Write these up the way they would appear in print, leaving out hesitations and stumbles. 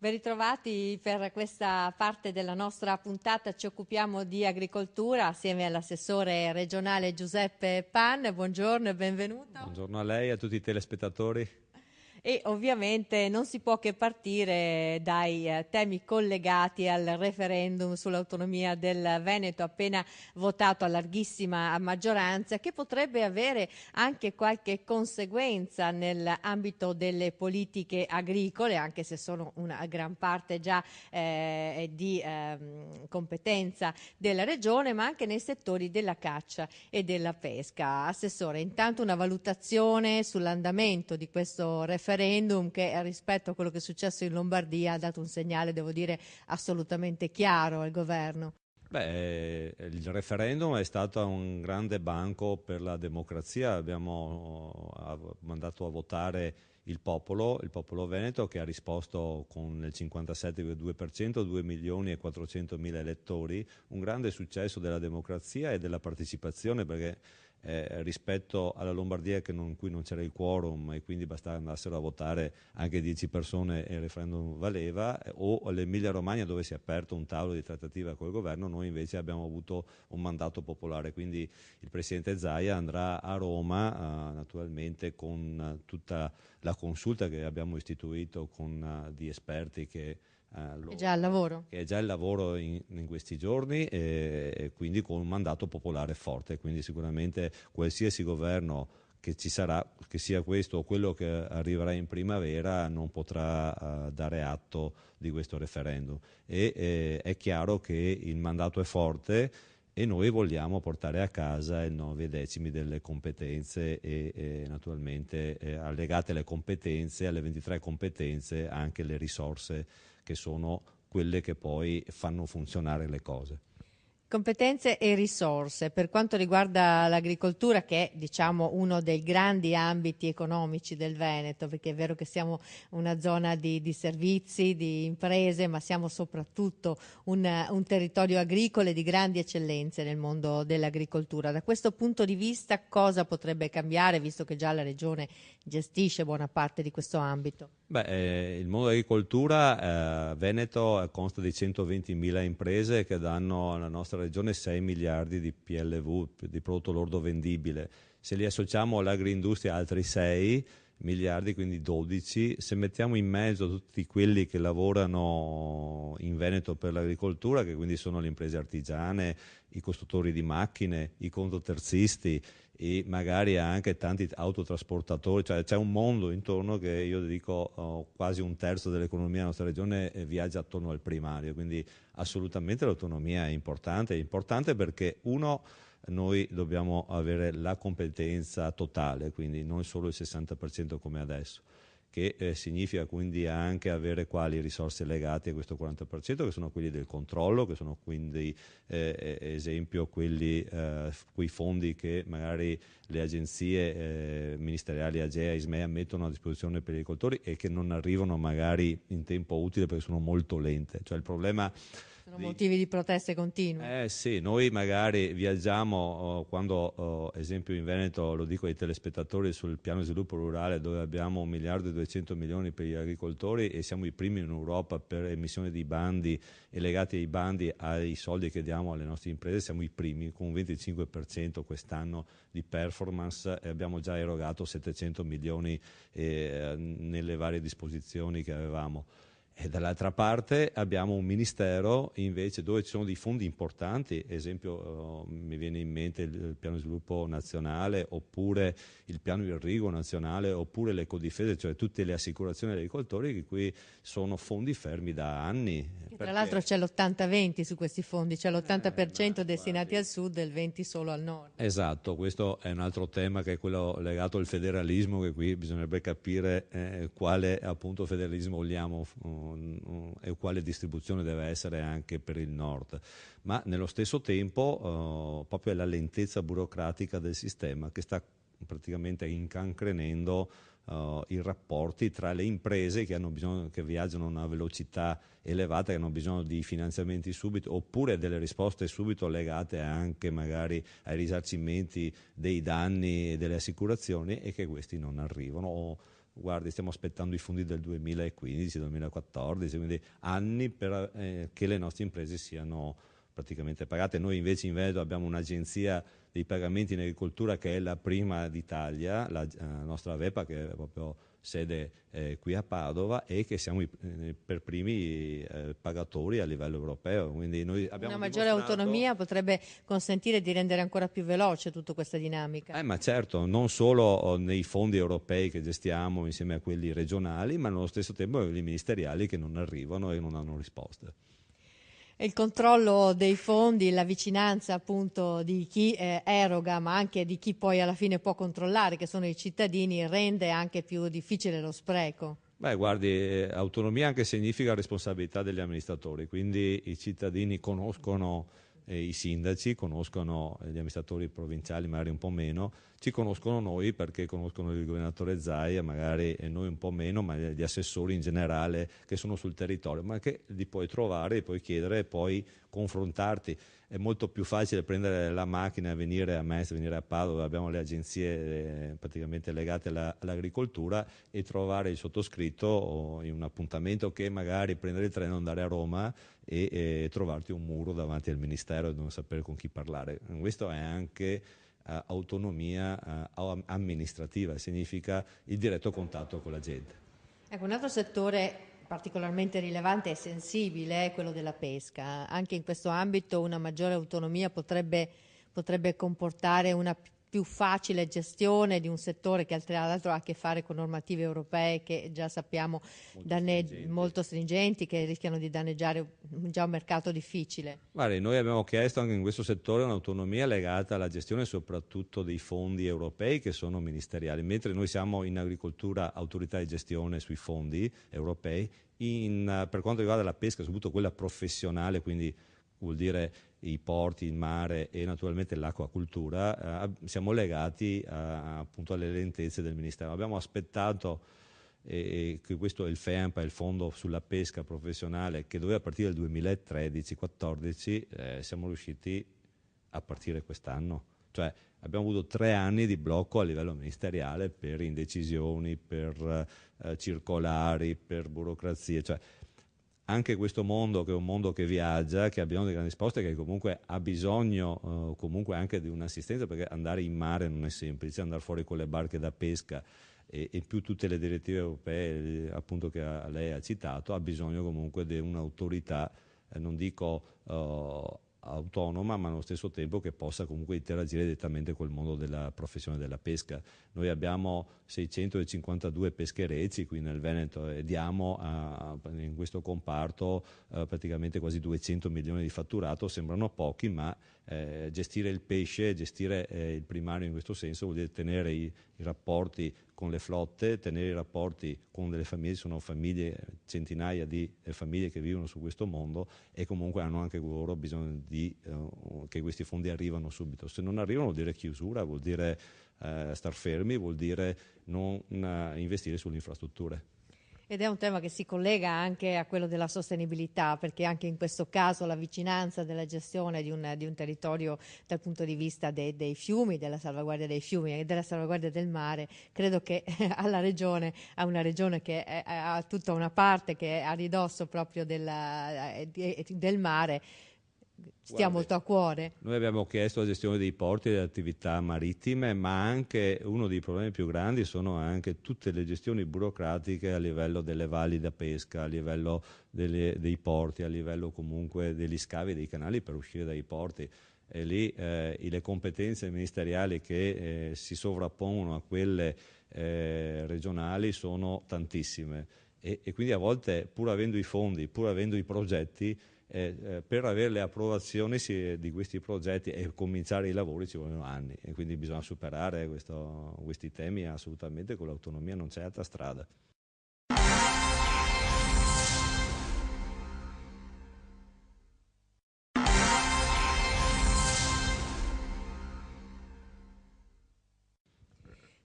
Ben ritrovati per questa parte della nostra puntata. Ci occupiamo di agricoltura assieme all'assessore regionale Giuseppe Pan. Buongiorno e benvenuto. Buongiorno a lei e a tutti i telespettatori. E ovviamente non si può che partire dai temi collegati al referendum sull'autonomia del Veneto appena votato a larghissima maggioranza, che potrebbe avere anche qualche conseguenza nell'ambito delle politiche agricole, anche se sono una gran parte già di competenza della regione, ma anche nei settori della caccia e della pesca. Assessore, intanto una valutazione sull'andamento di questo referendum che rispetto a quello che è successo in Lombardia ha dato un segnale, devo dire, assolutamente chiaro al governo. Il referendum è stato un grande banco per la democrazia. Abbiamo mandato a votare il popolo veneto, che ha risposto con il 57,2%, 2 milioni e 400 mila elettori, un grande successo della democrazia e della partecipazione, perché rispetto alla Lombardia in cui non c'era il quorum e quindi bastava andassero a votare anche 10 persone e il referendum valeva, o all'Emilia Romagna dove si è aperto un tavolo di trattativa col governo, noi invece abbiamo avuto un mandato popolare, quindi il presidente Zaia andrà a Roma naturalmente con tutta la consulta che abbiamo istituito con di esperti che È già al lavoro. che è già il lavoro in questi giorni e quindi con un mandato popolare forte, quindi sicuramente qualsiasi governo che ci sarà, che sia questo o quello che arriverà in primavera, non potrà dare atto di questo referendum e è chiaro che il mandato è forte e noi vogliamo portare a casa il 9/10 delle competenze e naturalmente allegate alle competenze, alle 23 competenze, anche le risorse che sono quelle che poi fanno funzionare le cose. Competenze e risorse. Per quanto riguarda l'agricoltura, che è diciamo uno dei grandi ambiti economici del Veneto, perché è vero che siamo una zona di servizi, di imprese, ma siamo soprattutto un territorio agricolo e di grandi eccellenze nel mondo dell'agricoltura. Da questo punto di vista cosa potrebbe cambiare, visto che già la Regione gestisce buona parte di questo ambito? Il mondo dell'agricoltura Veneto consta di 120.000 imprese che danno alla nostra regione 6 miliardi di PLV, di prodotto lordo vendibile. Se li associamo all'agroindustria altri 6 miliardi, quindi 12, se mettiamo in mezzo tutti quelli che lavorano in Veneto per l'agricoltura, che quindi sono le imprese artigiane, i costruttori di macchine, i contoterzisti e magari anche tanti autotrasportatori, cioè c'è un mondo intorno che io dico quasi un terzo dell'economia della nostra regione viaggia attorno al primario, quindi assolutamente l'autonomia è importante perché noi dobbiamo avere la competenza totale, quindi non solo il 60% come adesso, che significa quindi anche avere quali risorse legate a questo 40%, che sono quelli del controllo, che sono quindi esempio quei fondi che magari le agenzie ministeriali AGEA e ISMEA mettono a disposizione per gli agricoltori e che non arrivano magari in tempo utile perché sono molto lente. Cioè il problema Sono motivi di proteste continue. Sì, noi magari viaggiamo quando, esempio in Veneto, lo dico ai telespettatori, sul piano di sviluppo rurale dove abbiamo 1 miliardo e 200 milioni per gli agricoltori e siamo i primi in Europa per emissione di bandi e legati ai bandi ai soldi che diamo alle nostre imprese, siamo i primi con un 25% quest'anno di performance e abbiamo già erogato 700 milioni nelle varie disposizioni che avevamo. E dall'altra parte abbiamo un ministero invece dove ci sono dei fondi importanti, esempio mi viene in mente il piano di sviluppo nazionale oppure il piano irriguo nazionale oppure l'ecodifesa, cioè tutte le assicurazioni agli agricoltori che qui sono fondi fermi da anni. Tra l'altro c'è l'80-20 su questi fondi, c'è l'80% destinati al sud e il 20% solo al nord. Esatto, questo è un altro tema che è quello legato al federalismo, che qui bisognerebbe capire quale appunto federalismo vogliamo e quale distribuzione deve essere anche per il nord, ma nello stesso tempo proprio è la lentezza burocratica del sistema che sta praticamente incancrenendo i rapporti tra le imprese che hanno bisogno, che viaggiano a una velocità elevata, che hanno bisogno di finanziamenti subito oppure delle risposte subito legate anche magari ai risarcimenti dei danni e delle assicurazioni e che questi non arrivano guardi, stiamo aspettando i fondi del 2015-2014, quindi anni per che le nostre imprese siano praticamente pagate. Noi invece in Veneto abbiamo un'agenzia dei pagamenti in agricoltura che è la prima d'Italia, la nostra VEPA, che è proprio sede qui a Padova, e che siamo per primi pagatori a livello europeo. Quindi noi abbiamo una maggiore autonomia potrebbe consentire di rendere ancora più veloce tutta questa dinamica. Ma certo, non solo nei fondi europei che gestiamo insieme a quelli regionali, ma nello stesso tempo quelli ministeriali che non arrivano e non hanno risposte. Il controllo dei fondi, la vicinanza appunto di chi eroga, ma anche di chi poi alla fine può controllare, che sono i cittadini, rende anche più difficile lo spreco. Beh, guardi, autonomia anche significa responsabilità degli amministratori, quindi i cittadini conoscono i sindaci, conoscono gli amministratori provinciali, magari un po' meno, ci conoscono noi perché conoscono il governatore Zaia, magari noi un po' meno, ma gli assessori in generale che sono sul territorio, ma che li puoi trovare, li puoi chiedere e poi confrontarti. È molto più facile prendere la macchina e venire a Mestre, venire a Padova, abbiamo le agenzie praticamente legate all'agricoltura, e trovare il sottoscritto in un appuntamento, che magari prendere il treno e andare a Roma e trovarti un muro davanti al ministero e non sapere con chi parlare. Questo è anche autonomia amministrativa, significa il diretto contatto con la gente. Ecco, un altro settore particolarmente rilevante e sensibile è quello della pesca. Anche in questo ambito una maggiore autonomia potrebbe comportare una più facile gestione di un settore che tra l'altro ha a che fare con normative europee che già sappiamo molto stringenti, che rischiano di danneggiare già un mercato difficile. Guarda, noi abbiamo chiesto anche in questo settore un'autonomia legata alla gestione soprattutto dei fondi europei, che sono ministeriali, mentre noi siamo in agricoltura autorità di gestione sui fondi europei. Per quanto riguarda la pesca, soprattutto quella professionale, quindi vuol dire i porti, il mare e naturalmente l'acquacultura, siamo legati appunto alle lentezze del Ministero. Abbiamo aspettato che questo è il FEAMPA, il Fondo sulla pesca professionale, che doveva partire dal 2013-14, siamo riusciti a partire quest'anno. Cioè abbiamo avuto 3 anni di blocco a livello ministeriale per indecisioni, per circolari, per burocrazie. Cioè, anche questo mondo, che è un mondo che viaggia, che ha bisogno di grandi risposte, che comunque ha bisogno comunque anche di un'assistenza, perché andare in mare non è semplice, andare fuori con le barche da pesca e più tutte le direttive europee appunto che lei ha citato, ha bisogno comunque di un'autorità, non dico autonoma, ma allo stesso tempo che possa comunque interagire direttamente col mondo della professione della pesca. Noi abbiamo 652 pescherecci qui nel Veneto e diamo in questo comparto praticamente quasi 200 milioni di fatturato. Sembrano pochi, ma gestire il pesce, gestire il primario in questo senso vuol dire tenere i rapporti con le flotte, tenere i rapporti con delle famiglie. Sono famiglie, centinaia di famiglie che vivono su questo mondo, e comunque hanno anche loro bisogno che questi fondi arrivano subito. Se non arrivano vuol dire chiusura, vuol dire star fermi, vuol dire non investire sulle infrastrutture. Ed è un tema che si collega anche a quello della sostenibilità, perché anche in questo caso la vicinanza della gestione di un territorio dal punto di vista dei fiumi, della salvaguardia dei fiumi e della salvaguardia del mare, credo che alla regione, a una regione che ha tutta una parte che è a ridosso proprio del mare, stia molto a cuore. Noi abbiamo chiesto la gestione dei porti e delle attività marittime, ma anche uno dei problemi più grandi sono anche tutte le gestioni burocratiche a livello delle valli da pesca, a livello dei porti, a livello comunque degli scavi dei canali per uscire dai porti. E lì le competenze ministeriali che si sovrappongono a quelle regionali sono tantissime, e quindi a volte, pur avendo i fondi, pur avendo i progetti, per avere le approvazioni di questi progetti e cominciare i lavori ci vogliono anni, e quindi bisogna superare questi temi assolutamente. Con l'autonomia non c'è altra strada.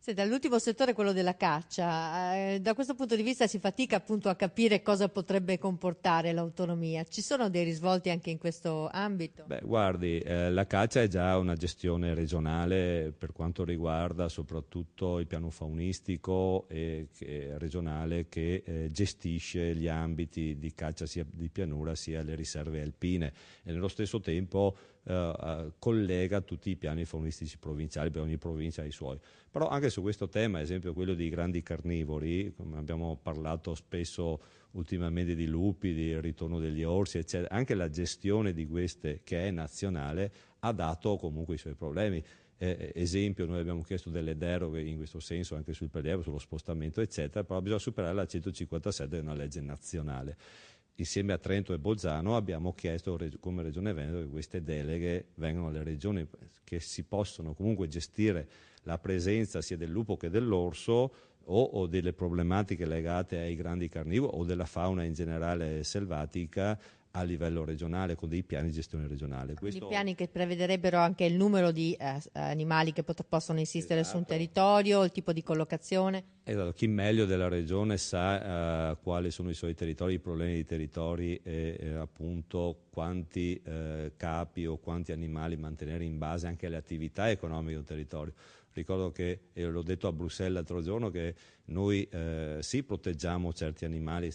Senta, l'ultimo settore è quello della caccia. Da questo punto di vista si fatica appunto a capire cosa potrebbe comportare l'autonomia. Ci sono dei risvolti anche in questo ambito? Beh, guardi, la caccia è già una gestione regionale per quanto riguarda soprattutto il piano faunistico regionale che gestisce gli ambiti di caccia sia di pianura sia le riserve alpine e nello stesso tempo collega tutti i piani faunistici provinciali, per ogni provincia ha i suoi. Però anche su questo tema, ad esempio quello dei grandi carnivori, come abbiamo parlato spesso ultimamente di lupi, di ritorno degli orsi, eccetera, anche la gestione di queste che è nazionale ha dato comunque i suoi problemi. Esempio, noi abbiamo chiesto delle deroghe in questo senso anche sul prelievo, sullo spostamento, eccetera, però bisogna superare la 157 di una legge nazionale. Insieme a Trento e Bolzano abbiamo chiesto come Regione Veneto che queste deleghe vengano alle regioni, che si possono comunque gestire la presenza sia del lupo che dell'orso o delle problematiche legate ai grandi carnivori o della fauna in generale selvatica a livello regionale con dei piani di gestione regionale. Quindi piani che prevederebbero anche il numero di animali che possono insistere su un territorio, il tipo di collocazione? Esatto, chi meglio della regione sa quali sono i suoi territori, i problemi dei territori e appunto quanti capi o quanti animali mantenere in base anche alle attività economiche del territorio. Ricordo che, e l'ho detto a Bruxelles l'altro giorno, che noi sì proteggiamo certi animali,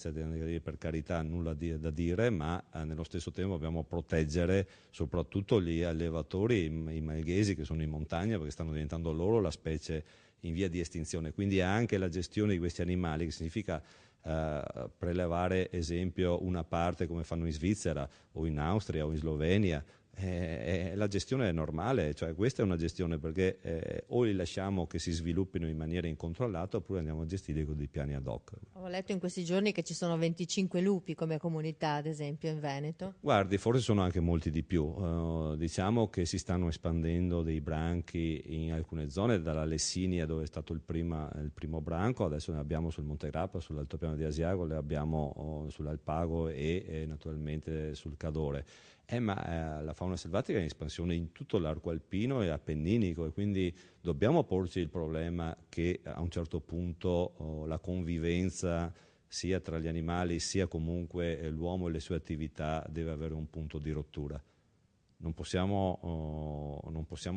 per carità nulla da dire, ma nello stesso tempo dobbiamo proteggere soprattutto gli allevatori, i malghesi che sono in montagna, perché stanno diventando loro la specie in via di estinzione. Quindi anche la gestione di questi animali, che significa prelevare, esempio, una parte come fanno in Svizzera o in Austria o in Slovenia, la gestione è normale, cioè questa è una gestione perché o li lasciamo che si sviluppino in maniera incontrollata oppure andiamo a gestire con dei piani ad hoc. Ho letto in questi giorni che ci sono 25 lupi come comunità, ad esempio, in Veneto. Guardi, forse sono anche molti di più. Diciamo che si stanno espandendo dei branchi in alcune zone, dalla Lessinia dove è stato il primo branco, adesso ne abbiamo sul Monte Grappa, sull'altopiano di Asiago, ne abbiamo sull'Alpago e naturalmente sul Cadore. Ma la fauna selvatica è in espansione in tutto l'arco alpino e appenninico e quindi dobbiamo porci il problema che a un certo punto la convivenza sia tra gli animali sia comunque l'uomo e le sue attività deve avere un punto di rottura. Non possiamo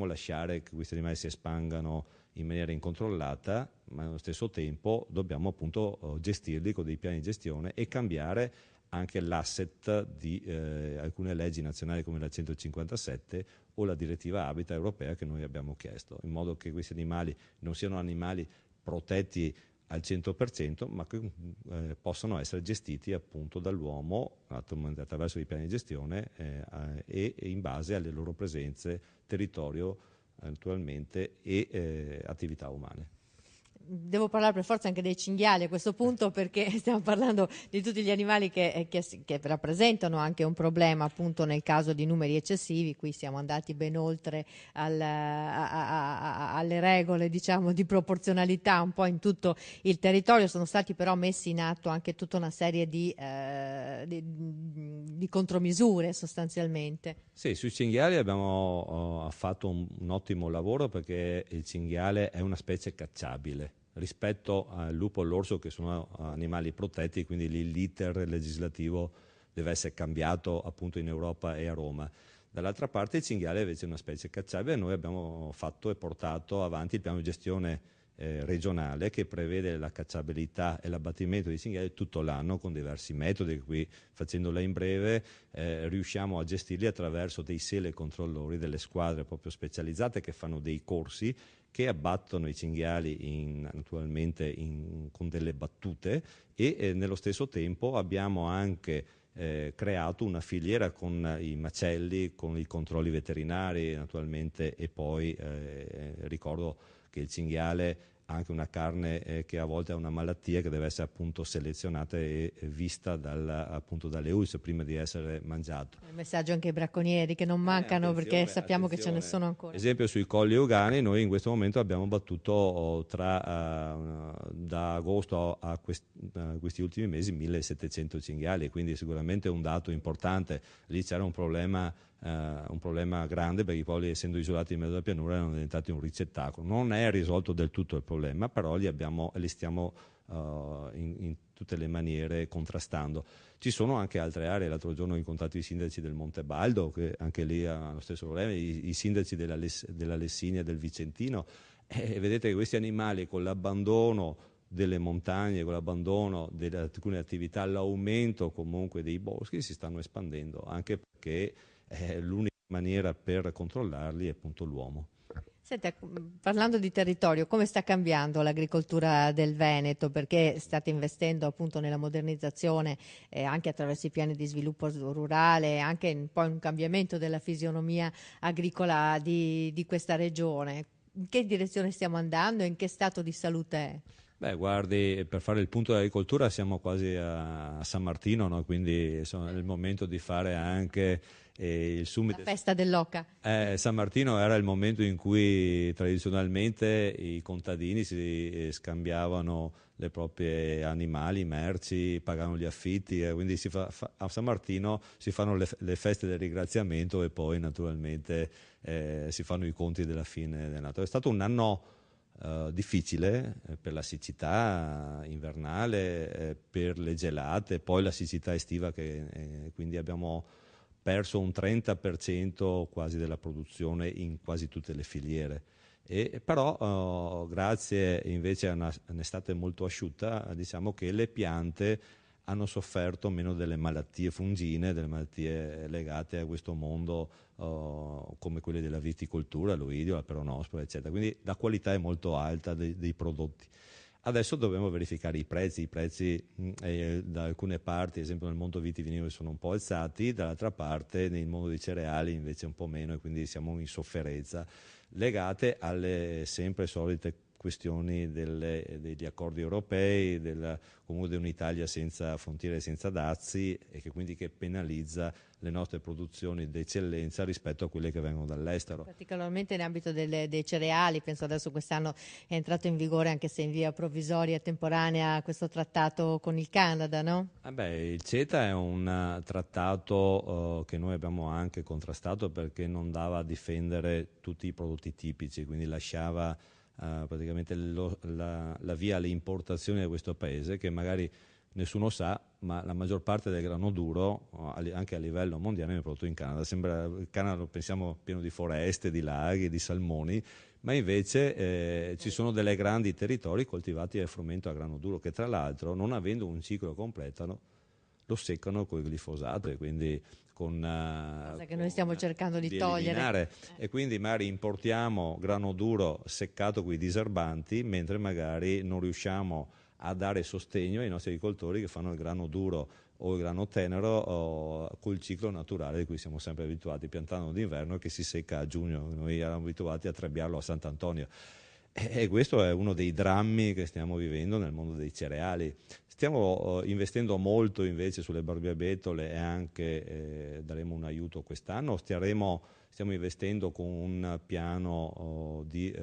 lasciare che questi animali si espangano in maniera incontrollata, ma allo stesso tempo dobbiamo appunto gestirli con dei piani di gestione e cambiare anche l'asset di alcune leggi nazionali come la 157 o la direttiva Habitat europea che noi abbiamo chiesto, in modo che questi animali non siano animali protetti al 100%, ma che possano essere gestiti appunto dall'uomo attraverso i piani di gestione e in base alle loro presenze, territorio naturalmente e attività umane. Devo parlare per forza anche dei cinghiali a questo punto perché stiamo parlando di tutti gli animali che rappresentano anche un problema appunto nel caso di numeri eccessivi. Qui siamo andati ben oltre alle regole diciamo di proporzionalità un po' in tutto il territorio. Sono stati però messi in atto anche tutta una serie di contromisure sostanzialmente. Sì, sui cinghiali abbiamo fatto un ottimo lavoro perché il cinghiale è una specie cacciabile rispetto al lupo e all'orso che sono animali protetti, quindi lì l'iter legislativo deve essere cambiato appunto in Europa e a Roma. Dall'altra parte il cinghiale invece è una specie cacciabile e noi abbiamo fatto e portato avanti il piano di gestione regionale che prevede la cacciabilità e l'abbattimento dei cinghiali tutto l'anno con diversi metodi. Qui, facendola in breve, riusciamo a gestirli attraverso dei controllori, delle squadre proprio specializzate che fanno dei corsi che abbattono i cinghiali naturalmente con delle battute e nello stesso tempo abbiamo anche creato una filiera con i macelli, con i controlli veterinari naturalmente e poi ricordo che il cinghiale ha anche una carne che a volte ha una malattia che deve essere appunto selezionata e vista appunto dalle ULSS prima di essere mangiato. Il messaggio anche ai bracconieri che non mancano perché sappiamo che ce ne sono ancora. Esempio sui colli euganei noi in questo momento abbiamo battuto da agosto a questi ultimi mesi 1700 cinghiali, quindi sicuramente un dato importante. Lì c'era un problema un problema grande, perché i poveri, essendo isolati in mezzo alla pianura, erano diventati un ricettacolo. Non è risolto del tutto il problema, però li stiamo in tutte le maniere contrastando. Ci sono anche altre aree. L'altro giorno ho incontrato i sindaci del Montebaldo, che anche lì hanno lo stesso problema, i sindaci della Lessinia e del Vicentino, e vedete che questi animali, con l'abbandono delle montagne, con l'abbandono di alcune attività, l'aumento comunque dei boschi, si stanno espandendo, anche perché l'unica maniera per controllarli è appunto l'uomo. Senta, parlando di territorio, come sta cambiando l'agricoltura del Veneto? Perché state investendo appunto nella modernizzazione anche attraverso i piani di sviluppo rurale, anche poi un cambiamento della fisionomia agricola di questa regione. In che direzione stiamo andando e in che stato di salute è? Beh, guardi, per fare il punto dell'agricoltura siamo quasi a San Martino, no? Quindi insomma, è il momento di fare anche il summit. La festa dell'oca. San Martino era il momento in cui tradizionalmente i contadini si scambiavano le proprie animali, merci, pagavano gli affitti, quindi a San Martino si fanno le feste del ringraziamento e poi naturalmente si fanno i conti della fine del nato. È stato un anno difficile per la siccità invernale, per le gelate, poi la siccità estiva, che quindi abbiamo perso un 30% quasi della produzione in quasi tutte le filiere. Però grazie invece a un'estate molto asciutta, diciamo che le piante hanno sofferto meno delle malattie fungine, delle malattie legate a questo mondo come quelle della viticoltura, l'oidio, la peronospora, eccetera. Quindi la qualità è molto alta dei prodotti. Adesso dobbiamo verificare i prezzi da alcune parti, ad esempio nel mondo vitivinicolo, sono un po' alzati, dall'altra parte nel mondo dei cereali invece un po' meno, e quindi siamo in sofferenza, legate alle sempre solite questioni degli accordi europei, comunque di un'Italia senza frontiere, senza dazi, e che penalizza le nostre produzioni d'eccellenza rispetto a quelle che vengono dall'estero. Particolarmente in ambito dei cereali, penso adesso quest'anno è entrato in vigore, anche se in via provvisoria e temporanea, questo trattato con il Canada, no? Il CETA è un trattato che noi abbiamo anche contrastato, perché non dava a difendere tutti i prodotti tipici, quindi lasciava praticamente la via alle importazioni da questo paese, che magari nessuno sa, ma la maggior parte del grano duro, anche a livello mondiale, è prodotto in Canada. Sembra il Canada, lo pensiamo, pieno di foreste, di laghi, di salmoni, ma invece ci sono delle grandi territori coltivati a frumento a grano duro, che tra l'altro, non avendo un ciclo completo, lo seccano con il glifosato, e quindi cosa che noi stiamo cercando di togliere. E quindi magari importiamo grano duro seccato con i diserbanti, mentre magari non riusciamo a dare sostegno ai nostri agricoltori che fanno il grano duro o il grano tenero col ciclo naturale di cui siamo sempre abituati, piantando d'inverno, che si secca a giugno. Noi eravamo abituati a trebbiarlo a Sant'Antonio. E questo è uno dei drammi che stiamo vivendo nel mondo dei cereali. Stiamo investendo molto invece sulle barbabietole, e anche daremo un aiuto quest'anno. Stiamo investendo con un piano di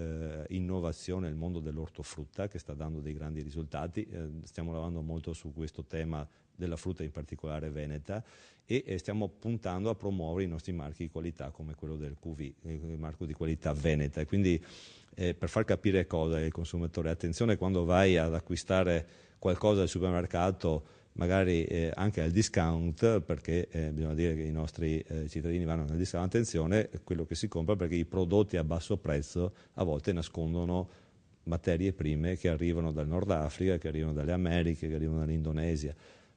innovazione nel mondo dell'ortofrutta, che sta dando dei grandi risultati. Stiamo lavorando molto su questo tema della frutta, in particolare veneta, e stiamo puntando a promuovere i nostri marchi di qualità, come quello del QV, il marco di qualità veneta. E quindi per far capire cosa al consumatore: attenzione quando vai ad acquistare qualcosa al supermercato, magari anche al discount, perché bisogna dire che i nostri cittadini vanno al discount, attenzione a quello che si compra, perché i prodotti a basso prezzo a volte nascondono materie prime che arrivano dal Nord Africa, che arrivano dalle Americhe, che arrivano dall'Indonesia.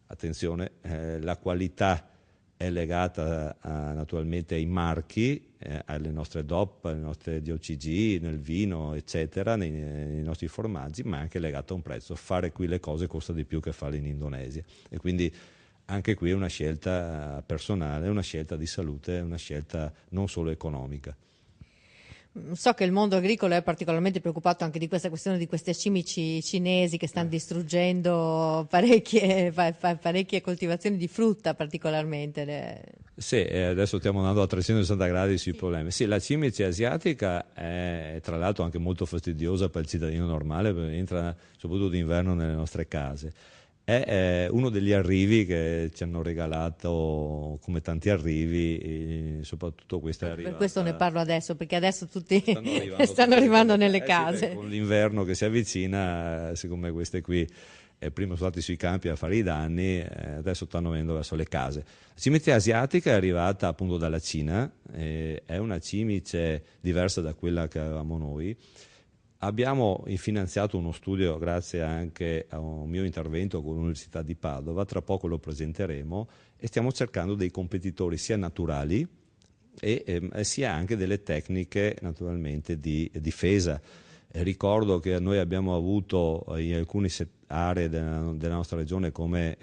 Attenzione, la qualità è legata naturalmente ai marchi, alle nostre DOP, alle nostre DOCG, nel vino, eccetera, nei nostri formaggi, ma è anche legata a un prezzo. Fare qui le cose costa di più che farle in Indonesia, e quindi anche qui è una scelta personale, una scelta di salute, una scelta non solo economica. So che il mondo agricolo è particolarmente preoccupato anche di questa questione di queste cimici cinesi che stanno distruggendo parecchie coltivazioni di frutta, particolarmente. Sì, adesso stiamo andando a 360 gradi sui problemi. Sì, la cimice asiatica è tra l'altro anche molto fastidiosa per il cittadino normale, perché entra soprattutto d'inverno nelle nostre case. è uno degli arrivi che ci hanno regalato, come tanti arrivi, soprattutto questa è arrivata. Per questo ne parlo adesso, perché adesso tutti stanno arrivando nelle sì, case. con l'inverno che si avvicina, siccome queste qui prima sono stati sui campi a fare i danni, adesso stanno venendo verso le case. La cimice asiatica è arrivata appunto dalla Cina, è una cimice diversa da quella che avevamo noi. Abbiamo finanziato uno studio grazie anche a un mio intervento con l'Università di Padova, tra poco lo presenteremo, e stiamo cercando dei competitori sia naturali e sia anche delle tecniche naturalmente di difesa. Ricordo che noi abbiamo avuto in alcune aree della nostra regione come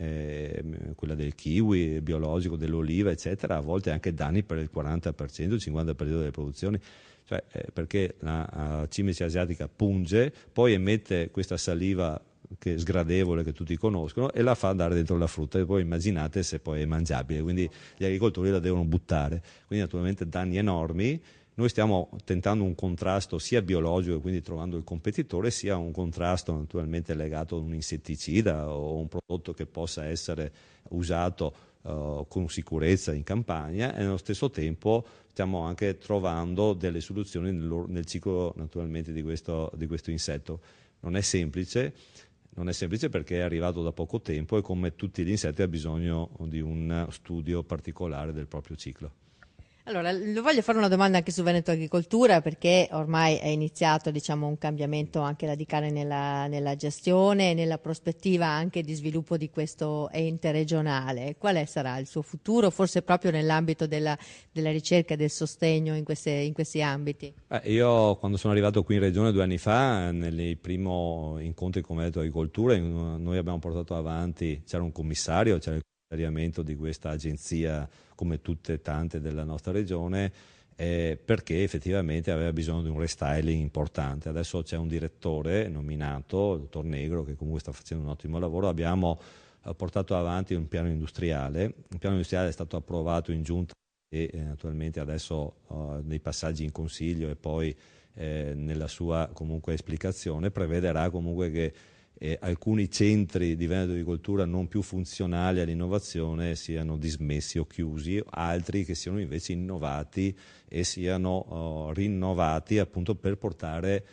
quella del kiwi, il biologico, dell'oliva, eccetera, a volte anche danni per il 40%, il 50% delle produzioni. Cioè, perché la cimice asiatica punge, poi emette questa saliva che è sgradevole, che tutti conoscono, e la fa andare dentro la frutta, e poi immaginate se poi è mangiabile, quindi gli agricoltori la devono buttare, quindi naturalmente danni enormi. Noi stiamo tentando un contrasto sia biologico, quindi trovando il competitore, sia un contrasto naturalmente legato a un insetticida o un prodotto che possa essere usato con sicurezza in campagna, e nello stesso tempo stiamo anche trovando delle soluzioni nel ciclo naturalmente di questo insetto. Non è semplice perché è arrivato da poco tempo e come tutti gli insetti ha bisogno di un studio particolare del proprio ciclo. Allora, le voglio fare una domanda anche su Veneto Agricoltura, perché ormai è iniziato, diciamo, un cambiamento anche radicale nella gestione e nella prospettiva anche di sviluppo di questo ente regionale. Sarà il suo futuro, forse proprio nell'ambito della ricerca e del sostegno in questi ambiti? Io quando sono arrivato qui in regione 2 anni fa, nei primi incontri con Veneto Agricoltura, noi abbiamo portato avanti, c'era un commissario, c'era il commissariamento di questa agenzia, come tutte tante della nostra regione, perché effettivamente aveva bisogno di un restyling importante. Adesso c'è un direttore nominato, il dottor Negro, che comunque sta facendo un ottimo lavoro. Abbiamo portato avanti un piano industriale. Il piano industriale è stato approvato in giunta e naturalmente adesso nei passaggi in consiglio e poi nella sua comunque esplicazione prevederà comunque che alcuni centri di Veneto Agricoltura non più funzionali all'innovazione siano dismessi o chiusi, altri che siano invece innovati e siano rinnovati appunto per portare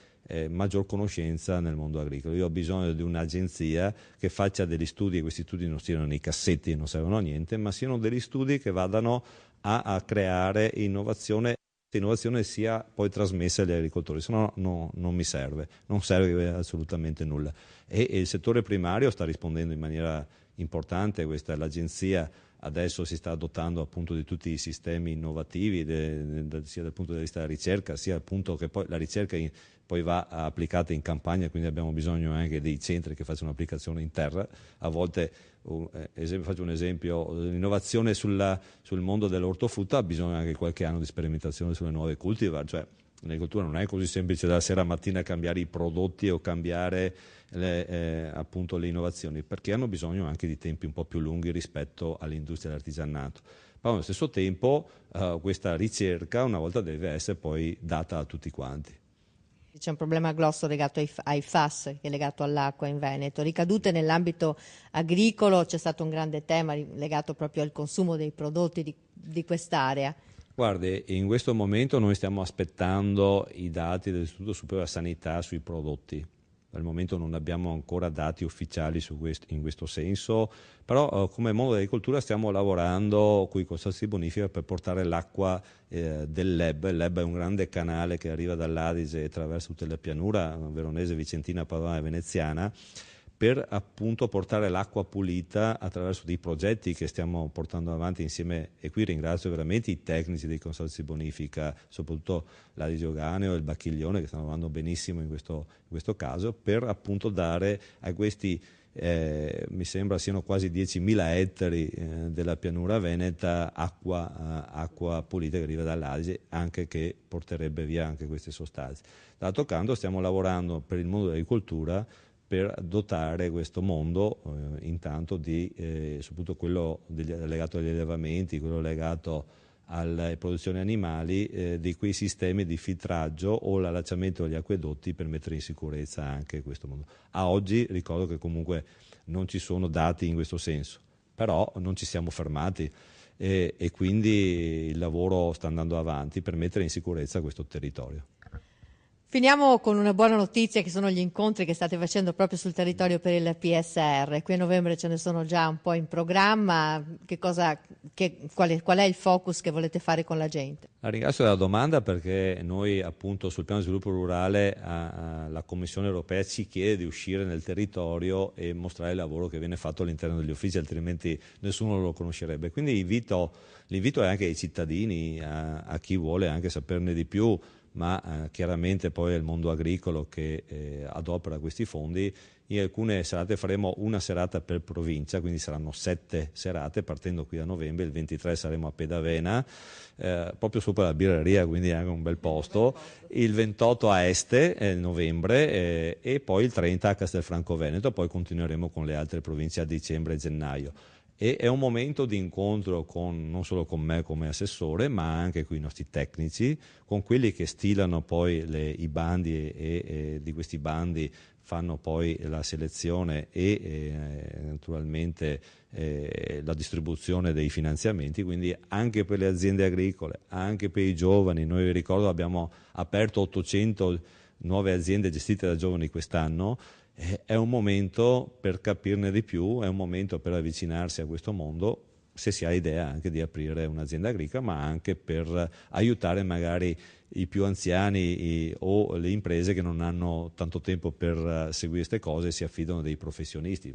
maggior conoscenza nel mondo agricolo. Io ho bisogno di un'agenzia che faccia degli studi, e questi studi non siano nei cassetti, non servono a niente, ma siano degli studi che vadano a creare innovazione sia poi trasmessa agli agricoltori, se no non mi serve, non serve assolutamente nulla. E il settore primario sta rispondendo in maniera importante. Questa l'agenzia adesso si sta dotando appunto di tutti i sistemi innovativi sia dal punto di vista della ricerca, sia appunto che poi la ricerca poi va applicata in campagna, quindi abbiamo bisogno anche dei centri che facciano applicazione in terra. A volte, faccio un esempio, l'innovazione sul mondo dell'ortofrutta ha bisogno anche di qualche anno di sperimentazione sulle nuove cultivar, cioè l'agricoltura non è così semplice dalla sera a mattina cambiare i prodotti o cambiare appunto le innovazioni, perché hanno bisogno anche di tempi un po' più lunghi rispetto all'industria dell'artigianato. Ma allo stesso tempo questa ricerca una volta deve essere poi data a tutti quanti. C'è un problema grosso legato ai FAS, che è legato all'acqua in Veneto. Ricadute nell'ambito agricolo, c'è stato un grande tema legato proprio al consumo dei prodotti di quest'area. Guardi, in questo momento noi stiamo aspettando i dati dell'Istituto Superiore di Sanità sui prodotti. Al momento non abbiamo ancora dati ufficiali in questo senso, però come mondo dell'agricoltura stiamo lavorando con i consorzi di bonifica per portare l'acqua del LEB. Il LEB è un grande canale che arriva dall'Adige e attraverso tutta la pianura veronese, vicentina, padovana e veneziana, per appunto portare l'acqua pulita attraverso dei progetti che stiamo portando avanti insieme, e qui ringrazio veramente i tecnici dei consorzi di bonifica, soprattutto l'Adige Oganeo e il Bacchiglione, che stanno lavorando benissimo in questo caso, per appunto dare a questi mi sembra siano quasi 10.000 ettari della pianura veneta acqua pulita che arriva dall'Adige, anche che porterebbe via anche queste sostanze. D'altro canto stiamo lavorando per il mondo dell'agricoltura per dotare questo mondo intanto di soprattutto quello legato agli allevamenti, quello legato alle produzioni animali di quei sistemi di filtraggio o l'allacciamento degli acquedotti per mettere in sicurezza anche questo mondo. A oggi ricordo che comunque non ci sono dati in questo senso, però non ci siamo fermati e quindi il lavoro sta andando avanti per mettere in sicurezza questo territorio. Finiamo con una buona notizia, che sono gli incontri che state facendo proprio sul territorio per il PSR. Qui a novembre ce ne sono già un po' in programma. Qual è il focus che volete fare con la gente? La ringrazio della domanda, perché noi appunto sul piano di sviluppo rurale la Commissione europea ci chiede di uscire nel territorio e mostrare il lavoro che viene fatto all'interno degli uffici, altrimenti nessuno lo conoscerebbe. Quindi l'invito è anche ai cittadini, a chi vuole anche saperne di più, ma chiaramente poi è il mondo agricolo che adopera questi fondi. In alcune serate faremo una serata per provincia, quindi saranno 7 serate partendo qui da novembre. Il 23 saremo a Pedavena, proprio sopra la birreria, quindi è anche un bel posto. Il 28 a Este, novembre, e poi il 30 a Castelfranco Veneto. Poi continueremo con le altre province a dicembre e gennaio. E è un momento di incontro non solo con me come assessore, ma anche con i nostri tecnici, con quelli che stilano poi i bandi e di questi bandi fanno poi la selezione e naturalmente la distribuzione dei finanziamenti, quindi anche per le aziende agricole, anche per i giovani. Noi, vi ricordo, abbiamo aperto 800 nuove aziende gestite da giovani quest'anno. È un momento per capirne di più, è un momento per avvicinarsi a questo mondo, se si ha idea anche di aprire un'azienda agricola, ma anche per aiutare magari i più anziani o le imprese che non hanno tanto tempo per seguire queste cose e si affidano a dei professionisti.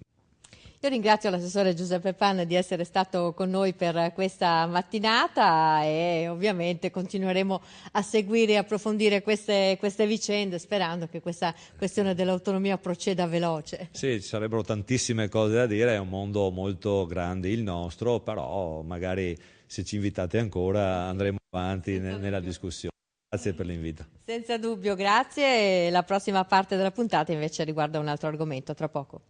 Io ringrazio l'assessore Giuseppe Panna di essere stato con noi per questa mattinata e ovviamente continueremo a seguire e approfondire queste vicende, sperando che questa questione dell'autonomia proceda veloce. Sì, ci sarebbero tantissime cose da dire, è un mondo molto grande il nostro, però magari se ci invitate ancora andremo avanti nella discussione. Grazie per l'invito. Senza dubbio, grazie. La prossima parte della puntata invece riguarda un altro argomento, tra poco.